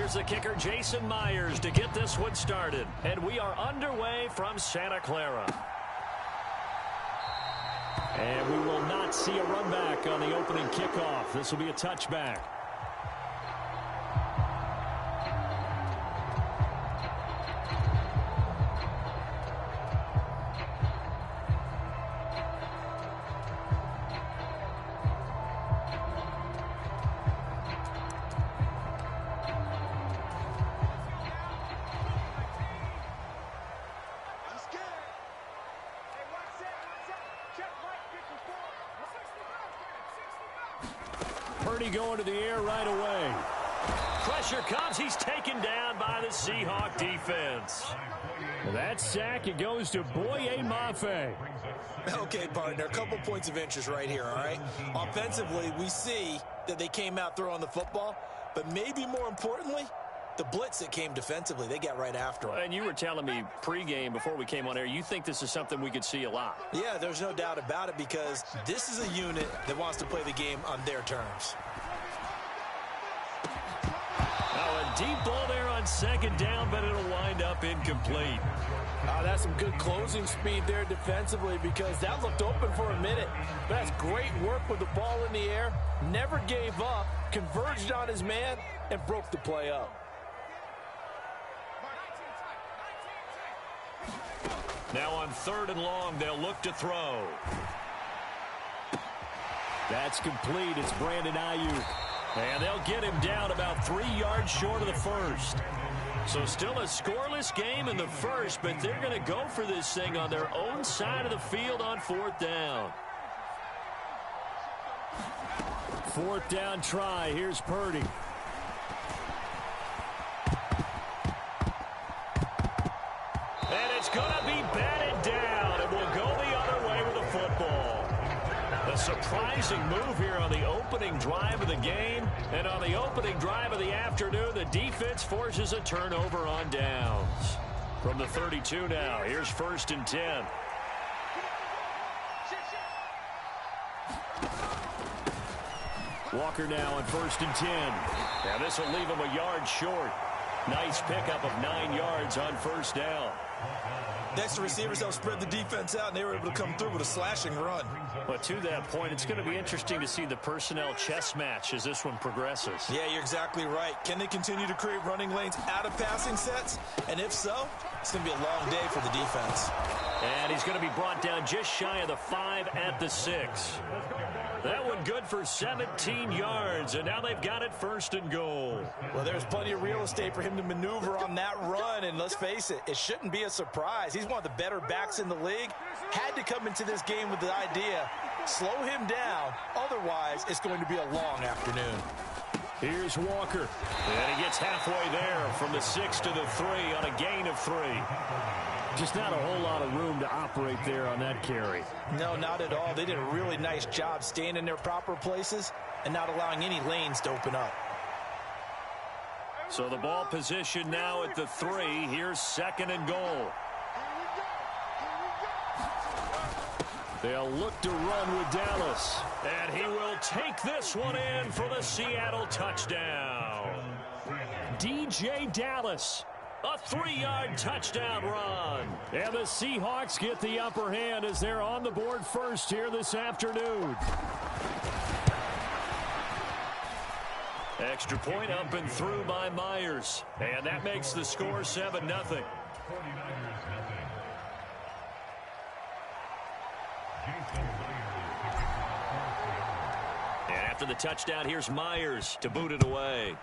Here's the kicker, Jason Myers, to get this one started. And we are underway from Santa Clara. And we will not see a run back on the opening kickoff. This will be a touchback. Purdy going to the air right away. Pressure comes. He's taken down by the Seahawk defense. That sack, it goes to Boye Mafe. Okay, partner, a couple points of interest right here, all right? Offensively, we see that they came out throwing the football, but maybe more importantly, the blitz that came defensively, they got right after him. And you were telling me pregame before we came on air, you think this is something we could see a lot. Yeah, there's no doubt about it because this is a unit that wants to play the game on their terms. Now a deep ball there on second down, but it'll wind up incomplete. That's some good closing speed there defensively because that looked open for a minute. But that's great work with the ball in the air. Never gave up, converged on his man, and broke the play up. Now on 3rd and long, they'll look to throw. That's complete. It's Brandon Ayuk. And they'll get him down about 3 yards short of the first. So still a scoreless game in the first, but they're going to go for this thing on their own side of the field on 4th down. 4th down try. Here's Purdy. And it's going to be batted down, and we'll go the other way with the football. A surprising move here on the opening drive of the game. And on the opening drive of the afternoon, the defense forces a turnover on downs. From the 32 now, here's 1st and 10. Walker now on 1st and 10. Now this will leave him a yard short. Nice pickup of 9 yards on 1st down. Next, the receivers helped spread the defense out, and they were able to come through with a slashing run. But to that point, it's going to be interesting to see the personnel chess match as this one progresses. Yeah, you're exactly right. Can they continue to create running lanes out of passing sets? And if so, it's going to be a long day for the defense. And he's going to be brought down just shy of the 5 at the 6. That one good for 17 yards, and now they've got it 1st and goal. Well, there's plenty of real estate for him to maneuver on that run, and let's face it, it shouldn't be a surprise. He's one of the better backs in the league. Had to come into this game with the idea, slow him down, otherwise it's going to be a long afternoon. Here's Walker, and he gets halfway there from the 6 to the 3 on a gain of 3. Just not a whole lot of room to operate there on that carry. No, not at all. They did a really nice job staying in their proper places and not allowing any lanes to open up. So the ball position now at the 3. Here's 2nd and goal. They'll look to run with Dallas. And he will take this one in for the Seattle touchdown. DJ Dallas. A 3-yard touchdown run. And the Seahawks get the upper hand as they're on the board first here this afternoon. Extra point up and through by Myers. And that makes the score 7-0. And after the touchdown, here's Myers to boot it away.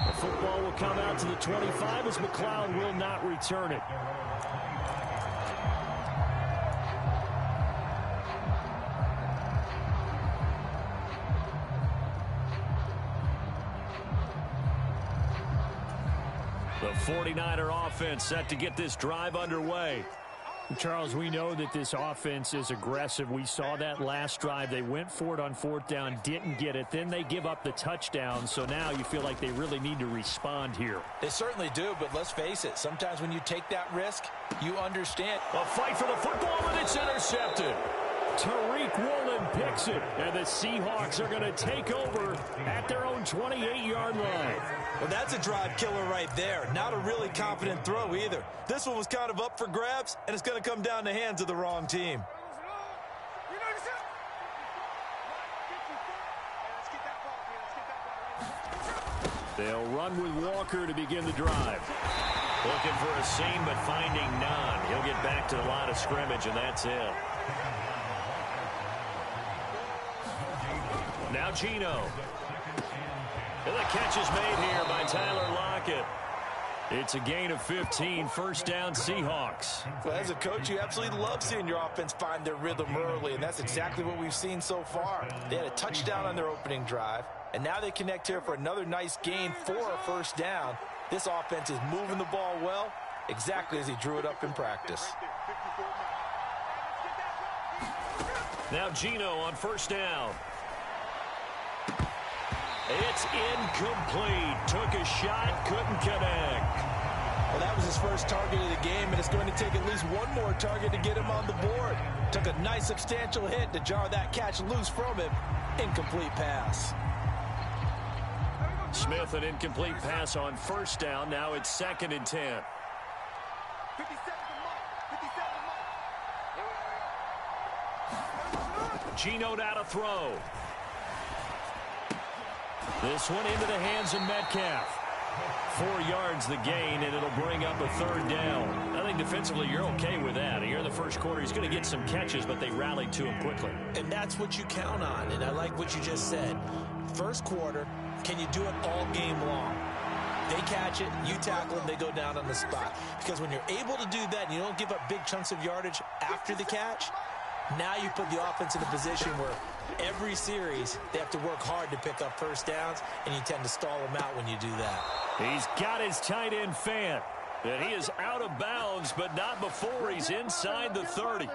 The football will come out to the 25 as McLeod will not return it. The 49er offense set to get this drive underway. Charles, we know that this offense is aggressive. We saw that last drive. They went for it on 4th down, didn't get it. Then they give up the touchdown. So now you feel like they really need to respond here. They certainly do, but let's face it. Sometimes when you take that risk, you understand. A fight for the football, and it's intercepted. Tariq Woolen picks it, and the Seahawks are going to take over at their own 28-yard line. Well, that's a drive killer right there. Not a really confident throw either. This one was kind of up for grabs, and it's going to come down the hands of the wrong team. They'll run with Walker to begin the drive. Looking for a seam, but finding none. He'll get back to the line of scrimmage, and that's it. Now Geno. And the catch is made here by Tyler Lockett. It's a gain of 15, first down Seahawks. Well, as a coach, you absolutely love seeing your offense find their rhythm early, and that's exactly what we've seen so far. They had a touchdown on their opening drive, and now they connect here for another nice gain for a first down. This offense is moving the ball well, exactly as he drew it up in practice. Now Geno on first down. It's incomplete. Took a shot, couldn't connect. Well, that was his first target of the game, and it's going to take at least one more target to get him on the board. Took a nice substantial hit to jar that catch loose from him. Incomplete pass. Smith, an incomplete pass on first down. Now it's 2nd and 10. Geno now to throw. This one into the hands of Metcalf. 4 yards the gain, and it'll bring up a 3rd down. I think defensively you're okay with that. Here in the first quarter, he's going to get some catches, but they rallied to him quickly. And that's what you count on, and I like what you just said. First quarter, can you do it all game long? They catch it, you tackle them, they go down on the spot. Because when you're able to do that and you don't give up big chunks of yardage after the catch, now you put the offense in a position where every series they have to work hard to pick up first downs, and you tend to stall them out when you do that. He's got his tight end Fant, and he is out of bounds, but not before he's inside the 30.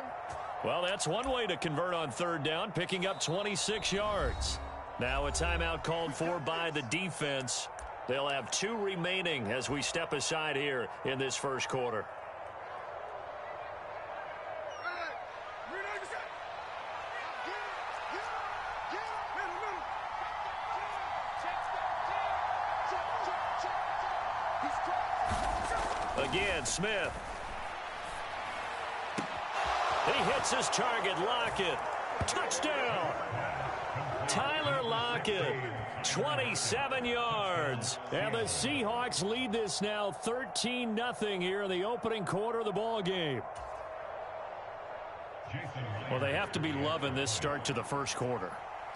Well, that's one way to convert on 3rd down, picking up 26 yards. Now a timeout called for by the defense. They'll have 2 remaining as we step aside here in this first quarter. Again, Smith. He hits his target, Lockett. Touchdown! Tyler Lockett, 27 yards. And the Seahawks lead this now 13-0 here in the opening quarter of the ball game. Well, they have to be loving this start to the first quarter.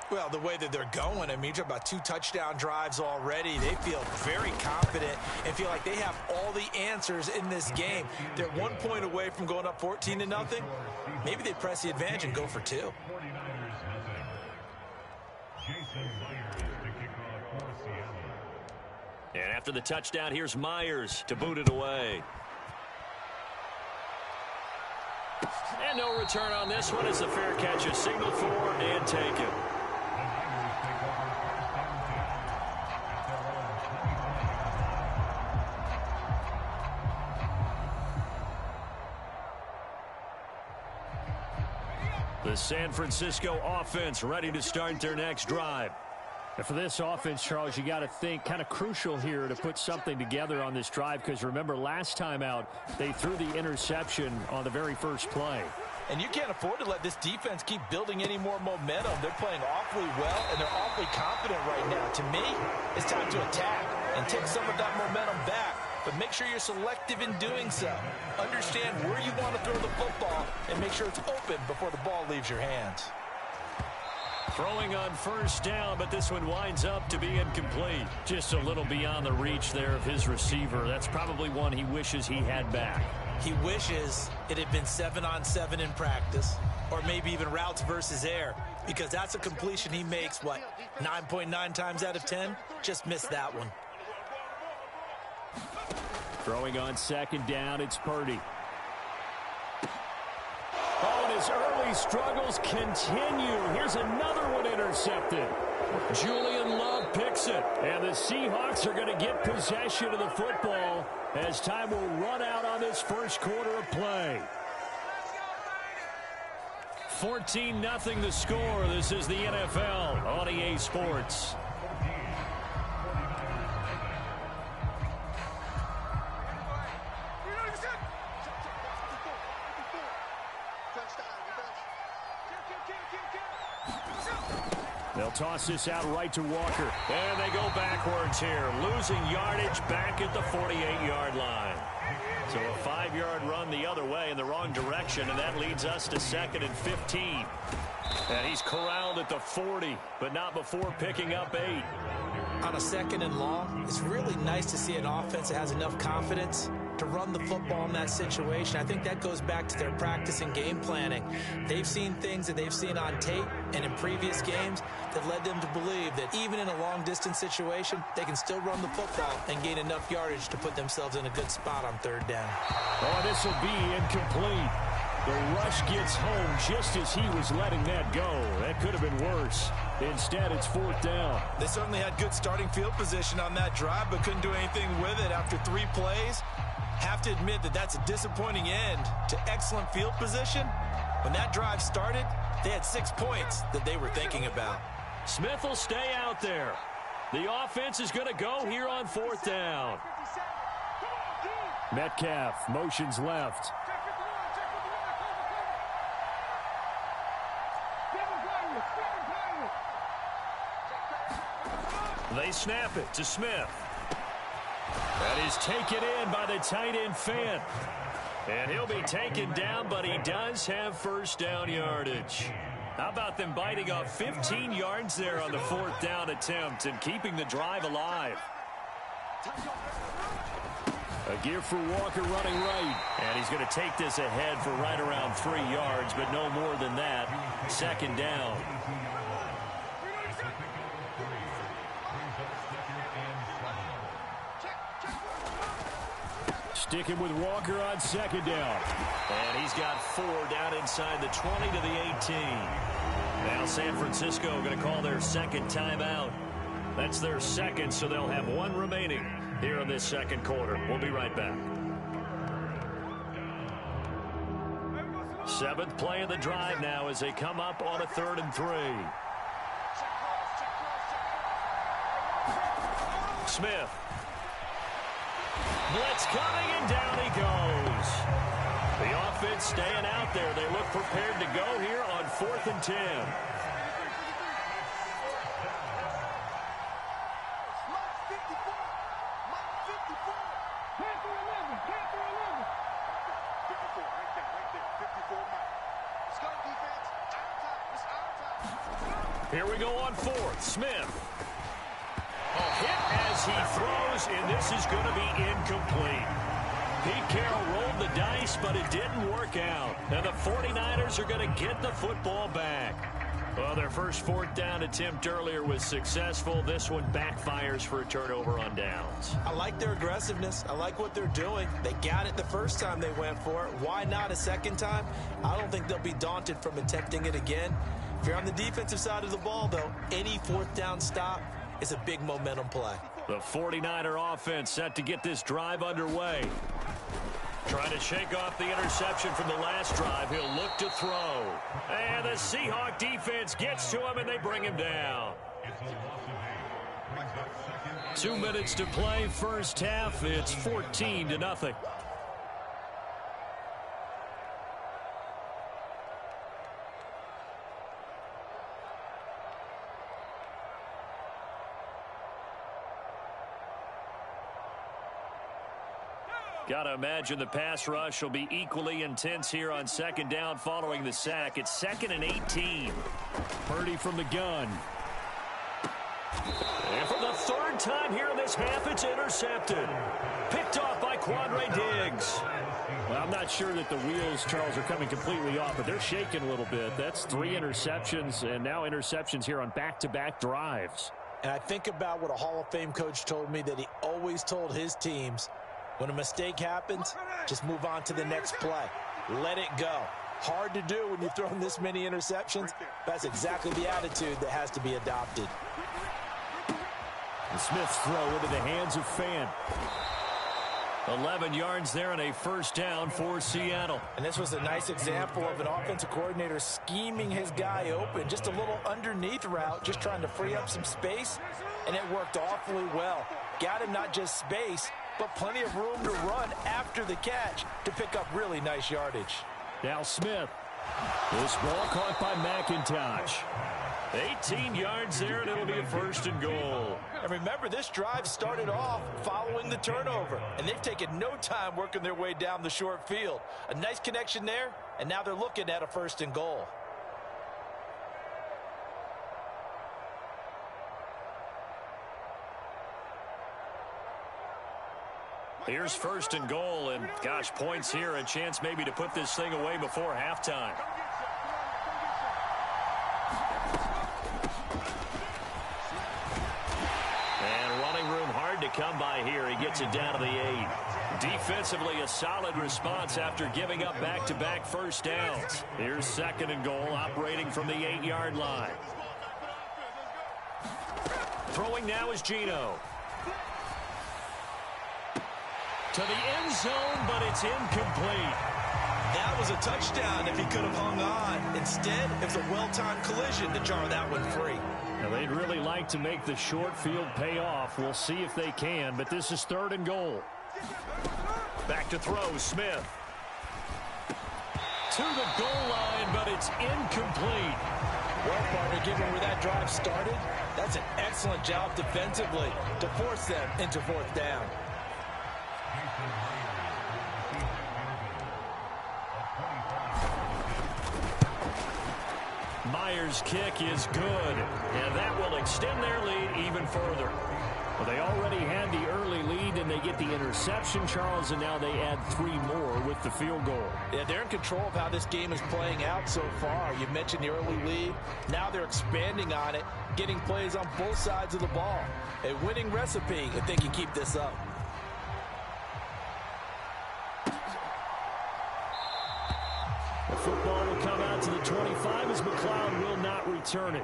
Well, the way that they're going, I mean, you're talking about 2 touchdown drives already. They feel very confident and feel like they have all the answers in this game. They're 1 point away from going up 14-0. Maybe they press the advantage and go for 2. And after the touchdown, here's Myers to boot it away. And no return on this one as the fair catch is signaled for and taken. The San Francisco offense ready to start their next drive. And for this offense, Charles, you got to think kind of crucial here to put something together on this drive, because remember last time out they threw the interception on the very first play. And you can't afford to let this defense keep building any more momentum. They're playing awfully well, and they're awfully confident right now. To me, it's time to attack and take some of that momentum back. But make sure you're selective in doing so. Understand where you want to throw the football and make sure it's open before the ball leaves your hands. Throwing on first down, but this one winds up to be incomplete. Just a little beyond the reach there of his receiver. That's probably one he wishes he had back. He wishes it had been 7-on-7 in practice, or maybe even routes versus air, because that's a completion he makes, 9.9 times out of 10? Just missed that one. Throwing on second down, it's Purdy. Oh, and his early struggles continue. Here's another one intercepted. Julian Love picks it. And the Seahawks are going to get possession of the football as time will run out on this first quarter of play. 14-0 the score. This is the NFL on EA Sports. They'll toss this out right to Walker. And they go backwards here, losing yardage back at the 48-yard line. So a 5-yard run the other way in the wrong direction, and that leads us to 2nd and 15. And he's corralled at the 40, but not before picking up 8. On a 2nd and long, it's really nice to see an offense that has enough confidence to run the football in that situation. I think that goes back to their practice and game planning. They've seen things that they've seen on tape and in previous games that led them to believe that even in a long-distance situation, they can still run the football and gain enough yardage to put themselves in a good spot on 3rd down. Oh, this will be incomplete. The rush gets home just as he was letting that go. That could have been worse. Instead, it's 4th down. They certainly had good starting field position on that drive, but couldn't do anything with it after 3 plays. Have to admit that that's a disappointing end to excellent field position. When that drive started, they had 6 points that they were thinking about. Smith will stay out there. The offense is going to go here on 4th down. Metcalf motions left. They snap it to Smith. That is taken in by the tight end Fant. And he'll be taken down, but he does have 1st down yardage. How about them biting off 15 yards there on the 4th down attempt and keeping the drive alive? A gear for Walker running right. And he's going to take this ahead for right around 3 yards, but no more than that. 2nd down. Sticking with Walker on 2nd down. And he's got 4 down inside the 20 to the 18. Now San Francisco going to call their 2nd timeout. That's their 2nd, so they'll have 1 remaining here in this 2nd quarter. We'll be right back. 7th play of the drive now as they come up on a 3rd and 3. Smith. Blitz coming, and down he goes. The offense staying out there. They look prepared to go here on 4th and 10. Here we go on 4th. Smith. A hit as he throws, and this is going to be incomplete. Pete Carroll rolled the dice, but it didn't work out. And the 49ers are going to get the football back. Well, their first 4th down attempt earlier was successful. This one backfires for a turnover on downs. I like their aggressiveness. I like what they're doing. They got it the first time they went for it. Why not a 2nd time? I don't think they'll be daunted from attempting it again. If you're on the defensive side of the ball, though, any 4th down stop is a big momentum play. The 49er offense set to get this drive underway. Trying to shake off the interception from the last drive. He'll look to throw. And the Seahawk defense gets to him, and they bring him down. 2 minutes to play, first half. It's 14-0. Got to imagine the pass rush will be equally intense here on 2nd down following the sack. It's 2nd and 18. Purdy from the gun. And for the 3rd time here in this half, it's intercepted. Picked off by Quandre Diggs. Well, I'm not sure that the wheels, Charles, are coming completely off, but they're shaking a little bit. That's 3 interceptions, and now interceptions here on back-to-back drives. And I think about what a Hall of Fame coach told me that he always told his teams, when a mistake happens, just move on to the next play. Let it go. Hard to do when you've thrown this many interceptions. That's exactly the attitude that has to be adopted. The Smith's throw into the hands of Fant. 11 yards there and a first down for Seattle. And this was a nice example of an offensive coordinator scheming his guy open. Just a little underneath route, just trying to free up some space, and it worked awfully well. Got him not just space, but plenty of room to run after the catch to pick up really nice yardage. Now Smith. This ball caught by McIntosh. 18 yards there, and it'll be a first and goal. And remember, this drive started off following the turnover, and they've taken no time working their way down the short field. A nice connection there, and now they're looking at a first and goal. Here's first and goal, and gosh, points here, a chance maybe to put this thing away before halftime. And running room hard to come by here. He gets it down to the 8. Defensively, a solid response after giving up back-to-back first downs. Here's second and goal, operating from the 8-yard line. Throwing now is Geno. To the end zone, but it's incomplete. That was a touchdown if he could have hung on. Instead, it was a well-timed collision to jar that one free. Now, they'd really like to make the short field pay off. We'll see if they can, but this is third and goal. Back to throw, Smith. To the goal line, but it's incomplete. Well, partner, given where that drive started, that's an excellent job defensively to force them into fourth down. Myers' kick is good, and that will extend their lead even further. Well, they already had the early lead, and they get the interception, Charles, and now they add 3 more with the field goal. Yeah, they're in control of how this game is playing out so far. You mentioned the early lead. Now they're expanding on it, getting plays on both sides of the ball. A winning recipe if they can keep this up. The football will come out to the 25 as McLeod will not return it.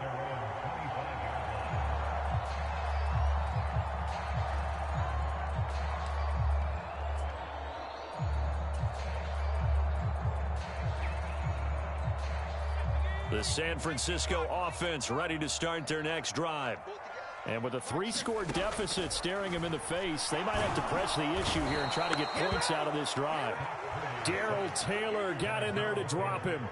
The San Francisco offense ready to start their next drive. And with a 3-score deficit staring them in the face, they might have to press the issue here and try to get points out of this drive. Darrell Taylor got in there to drop him.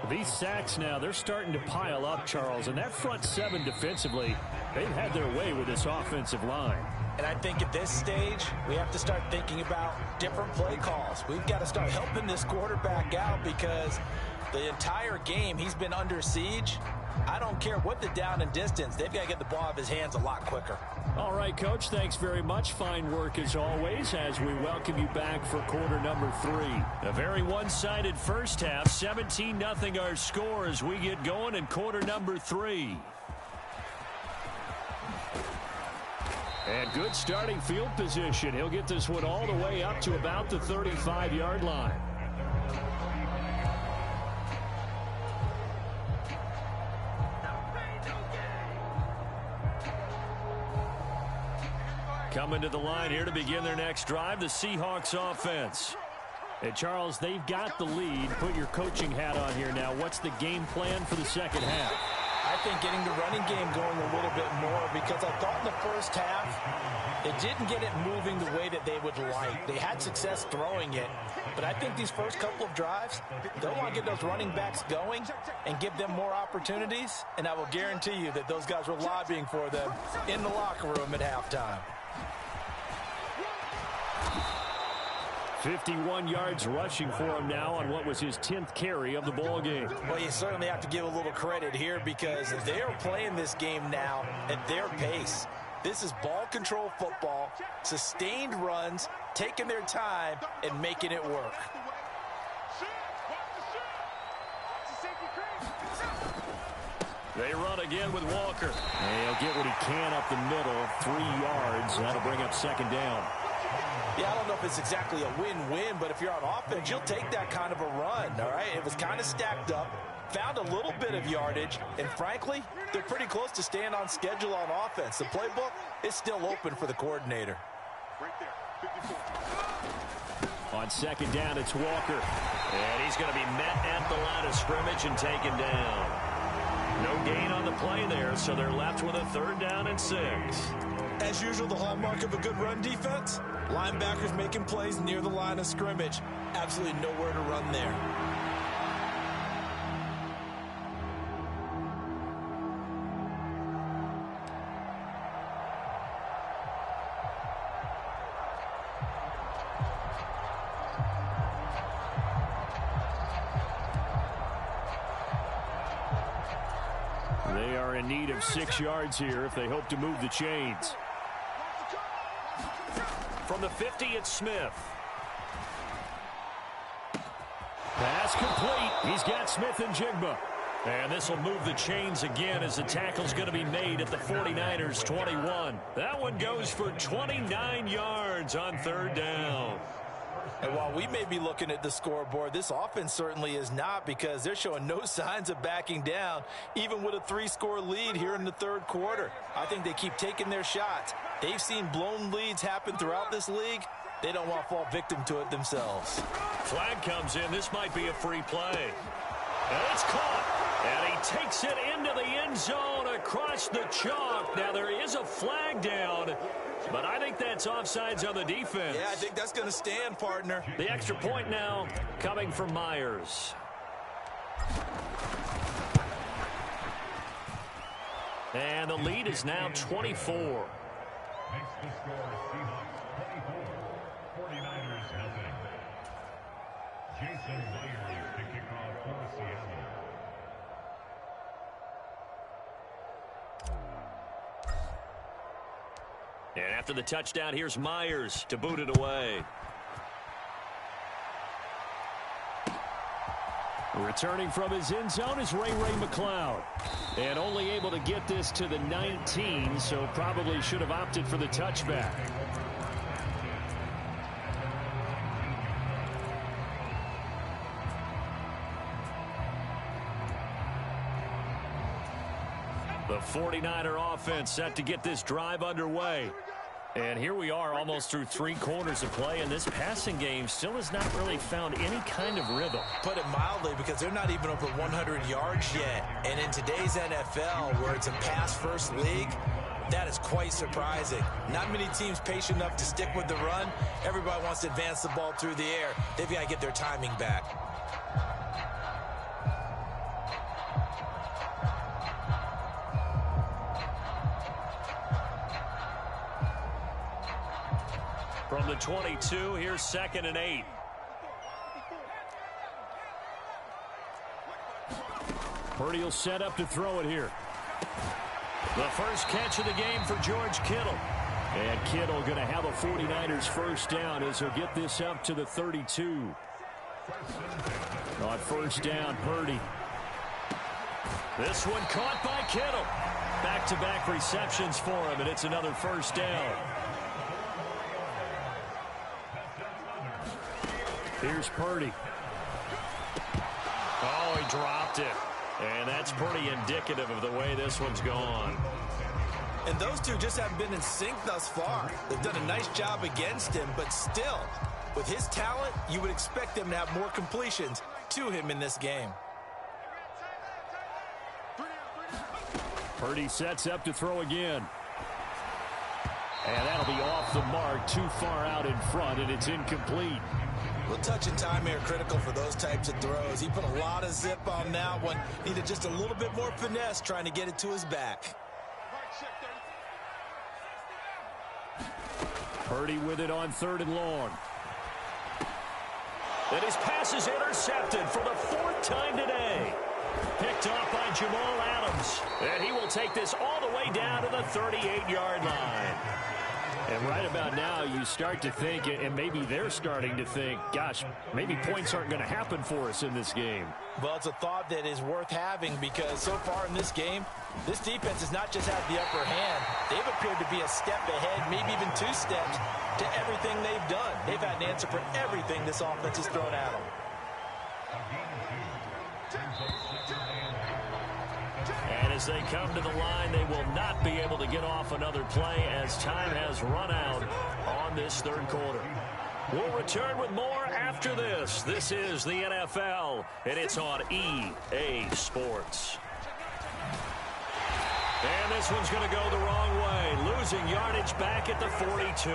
These sacks now, they're starting to pile up, Charles. And that front 7 defensively, they've had their way with this offensive line. And I think at this stage, we have to start thinking about different play calls. We've got to start helping this quarterback out because the entire game he's been under siege. I don't care what the down and distance. They've got to get the ball out of his hands a lot quicker. All right, Coach, thanks very much. Fine work as always as we welcome you back for quarter number 3. A very one-sided first half. 17-0 our score as we get going in quarter number 3. And good starting field position. He'll get this one all the way up to about the 35-yard line. Coming to the line here to begin their next drive, the Seahawks offense. And Charles, they've got the lead. Put your coaching hat on here now. What's the game plan for the second half? I think getting the running game going a little bit more because I thought in the first half it didn't get it moving the way that they would like. They had success throwing it, but I think these first couple of drives, they'll want to get those running backs going and give them more opportunities, and I will guarantee you that those guys were lobbying for them in the locker room at halftime. 51 yards rushing for him now on what was his 10th carry of the ball game. Well, you certainly have to give a little credit here because they are playing this game now at their pace. This is ball control football, sustained runs, taking their time and making it work. They run again with Walker. And he'll get what he can up the middle, 3 yards. That'll bring up second down. Yeah, I don't know if it's exactly a win-win, but if you're on offense, you'll take that kind of a run, all right? It was kind of stacked up, found a little bit of yardage, and frankly, they're pretty close to staying on schedule on offense. The playbook is still open for the coordinator. On second down, it's Walker. And he's going to be met at the line of scrimmage and taken down. No gain on the play there, so they're left with a 3rd down and 6. As usual, the hallmark of a good run defense, linebackers making plays near the line of scrimmage. Absolutely nowhere to run there. They are in need of 6 yards here if they hope to move the chains. From the 50, it's Smith. Pass complete. He's got Smith and Jigba. And this will move the chains again as the tackle's going to be made at the 49ers 21. That one goes for 29 yards on 3rd down. And while we may be looking at the scoreboard, this offense certainly is not, because they're showing no signs of backing down, even with a 3-score lead here in the 3rd quarter. I think they keep taking their shots. They've seen blown leads happen throughout this league. They don't want to fall victim to it themselves. Flag comes in. This might be a free play. And it's caught. And he takes it into the end zone across the chalk. Now, there is a flag down, but I think that's offsides on the defense. Yeah, I think that's going to stand, partner. The extra point now coming from Myers. And the lead is now 24. Makes the score Seahawks 24, 49ers nothing. Jason Myers to kick off for Seattle. And after the touchdown, here's Myers to boot it away. Returning from his end zone is Ray McCloud. And only able to get this to the 19, so probably should have opted for the touchback. The 49er offense set to get this drive underway. And here we are almost through 3 quarters of play, and this passing game still has not really found any kind of rhythm. Put it mildly, because they're not even over 100 yards yet. And in today's NFL, where it's a pass-first league, that is quite surprising. Not many teams patient enough to stick with the run. Everybody wants to advance the ball through the air. They've got to get their timing back. From the 22, here's 2nd and 8. Purdy will set up to throw it here. The first catch of the game for George Kittle. And Kittle going to have a 49ers first down as he'll get this up to the 32. On first down, Purdy. This one caught by Kittle. Back-to-back receptions for him, and it's another first down. Here's Purdy. Oh, he dropped it. And that's pretty indicative of the way this one's gone. And those two just haven't been in sync thus far. They've done a nice job against him, but still, with his talent, you would expect them to have more completions to him in this game. Purdy sets up to throw again. And that'll be off the mark, too far out in front, and it's incomplete. Well, touch and time here critical for those types of throws. He put a lot of zip on that one. Needed just a little bit more finesse trying to get it to his back. Purdy with it on 3rd and long. And his pass is intercepted for the 4th time today. Picked off by Jamal Adams. And he will take this all the way down to the 38-yard line. And right about now, you start to think, and maybe they're starting to think, gosh, maybe points aren't going to happen for us in this game. Well, it's a thought that is worth having, because so far in this game, this defense has not just had the upper hand. They've appeared to be a step ahead, maybe even 2 steps, to everything they've done. They've had an answer for everything this offense has thrown at them. And as they come to the line, they will not be able to get off another play as time has run out on in this third quarter. We'll return with more after this. This is the NFL, and it's on EA Sports. And this one's going to go the wrong way. Losing yardage back at the 42.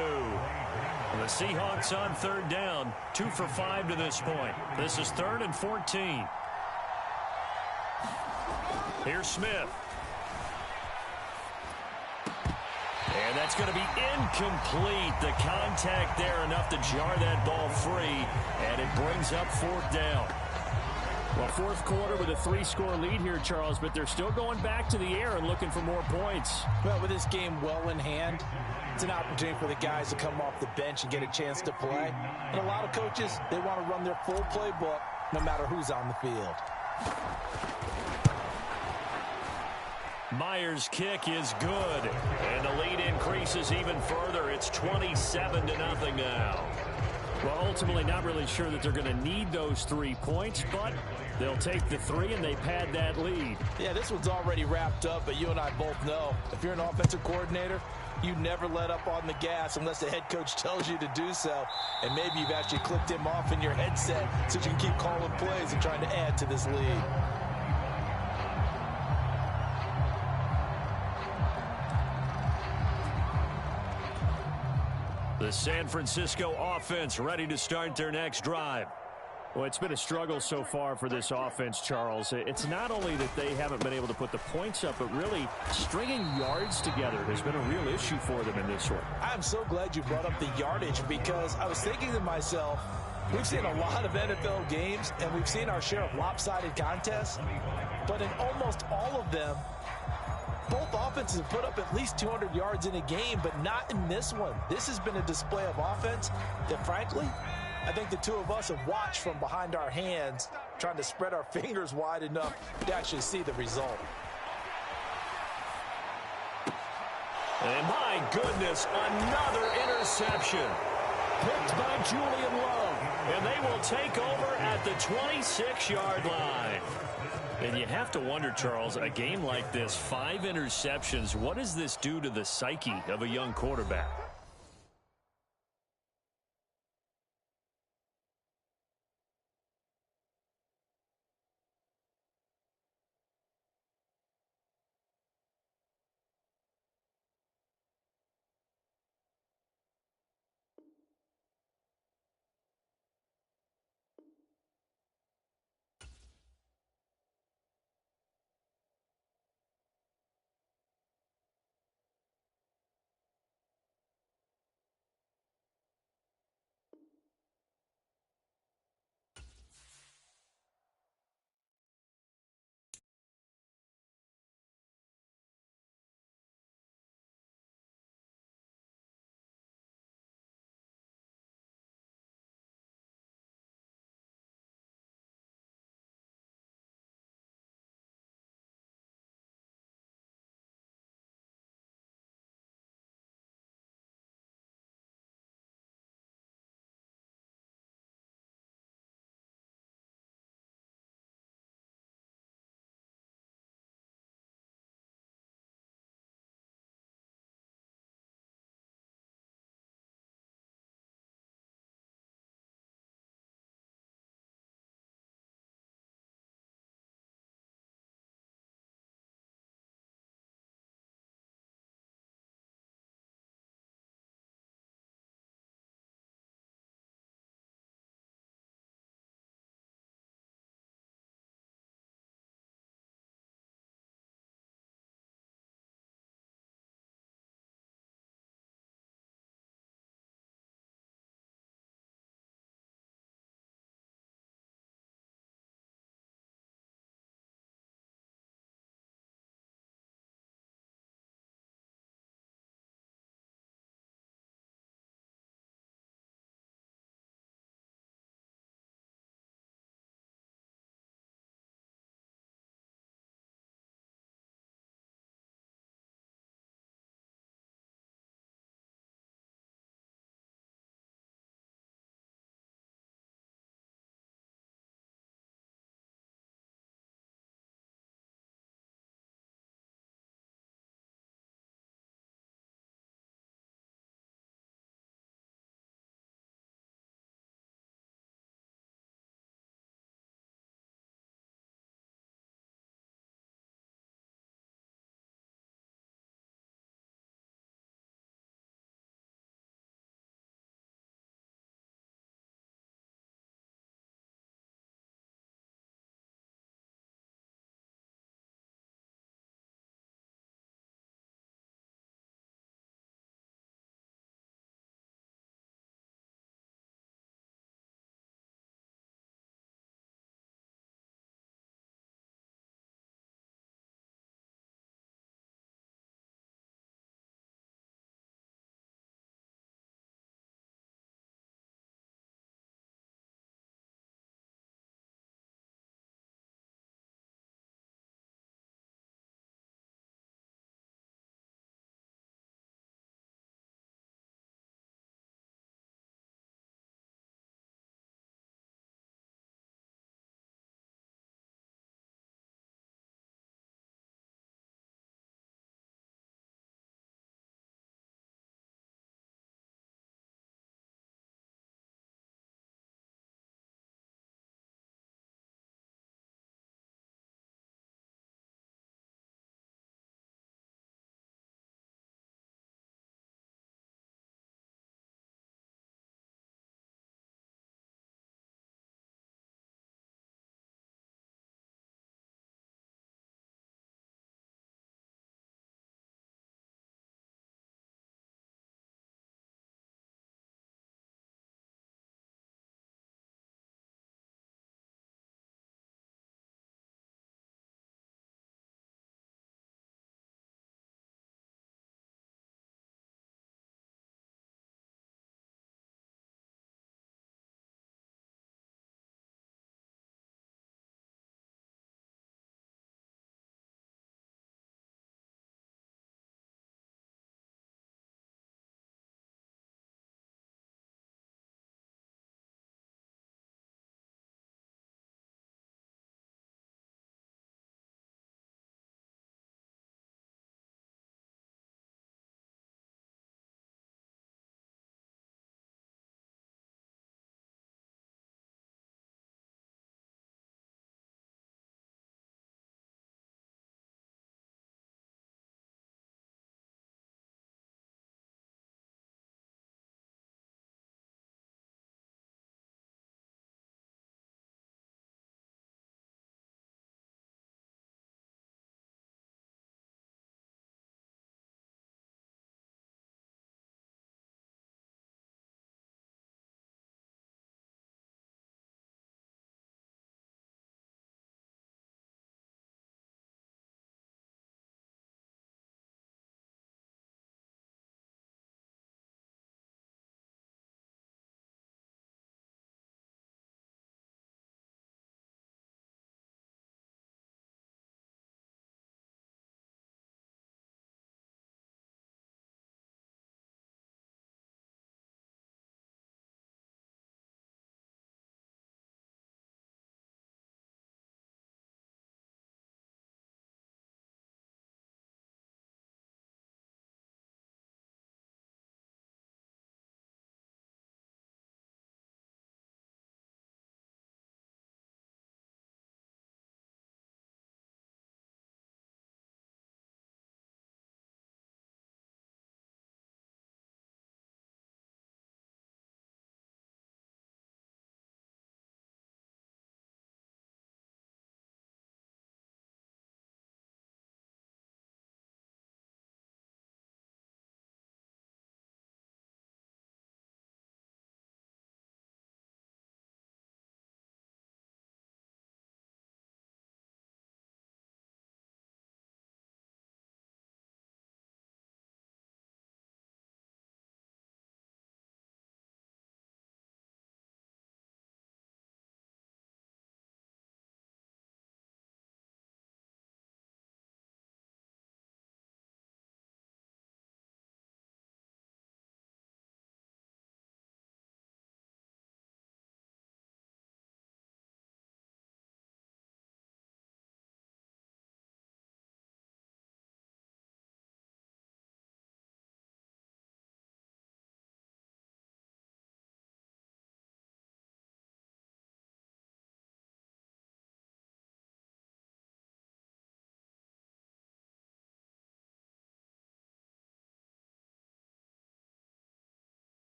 The Seahawks on third down. 2 for 5 to this point. This is 3rd and 14. Here's Smith. And that's going to be incomplete. The contact there enough to jar that ball free. And it brings up 4th down. Well, fourth quarter with a 3-score lead here, Charles, but they're still going back to the air and looking for more points. Well, with this game well in hand, it's an opportunity for the guys to come off the bench and get a chance to play. And a lot of coaches, they want to run their full playbook no matter who's on the field. Myers' kick is good, and the lead increases even further. It's 27-0 now. Well, ultimately not really sure that they're going to need those 3 points, but they'll take the 3 and they pad that lead. Yeah, this one's already wrapped up, but you and I both know if you're an offensive coordinator, you never let up on the gas unless the head coach tells you to do so. And maybe you've actually clicked him off in your headset so you can keep calling plays and trying to add to this lead. The San Francisco offense ready to start their next drive. Well, it's been a struggle so far for this offense, Charles. It's not only that they haven't been able to put the points up, but really stringing yards together has been a real issue for them in this one. I'm so glad you brought up the yardage because I was thinking to myself, we've seen a lot of NFL games and we've seen our share of lopsided contests, but in almost all of them, both offenses have put up at least 200 yards in a game, but not in this one. This has been a display of offense that, frankly, I think the two of us have watched from behind our hands, trying to spread our fingers wide enough to actually see the result. And my goodness, another interception. Picked by Julian Love. And they will take over at the 26-yard line. And you have to wonder, Charles, a game like this, 5 interceptions, what does this do to the psyche of a young quarterback?